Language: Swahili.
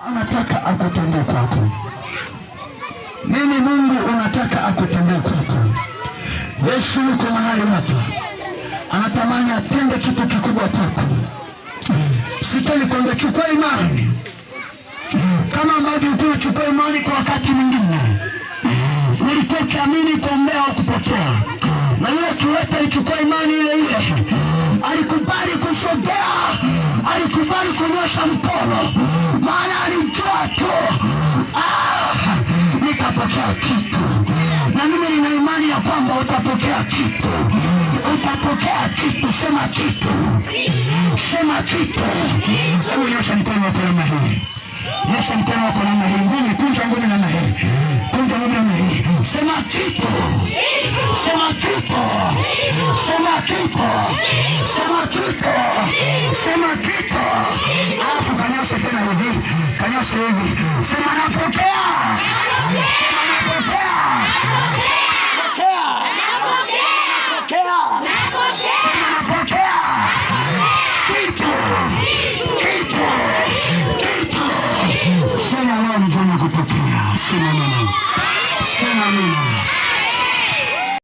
anataka akutendee kwako? Nini Mungu unataka akutendee kwako? Yesu yuko mahali hapa, anatamani atende kitu kikubwa kwako. Sikeni kwamba chukua imani kama ambavyo ulikuwa unachukua imani kwa wakati mwingine. Ulikuwa ukiamini kuombea au kupokea, na yule kiwete alichukua imani ile ile, alikubali kusogea, alikubali kunyosha mkono, maana alijua tu nitapokea kitu. Na mimi nina imani ya kwamba utapokea kitu, utapokea kitu. Sema kitu, sema kitu. Hebu nyosha mkono wako namna hii, nyosha mkono wako namna hii, ngumi, kunja ngumi namna hii, kunja ngumi namna hii. Sema kitu, sema kitu, sema kitu, sema kitu, sema kitu. Alafu kanyosha tena hivi, kanyosha hivi, sema napokea, sema napokea, sema napokea kitu, kitu, kitu. Sema leo ni jana kupokea. Sema neno, sema neno.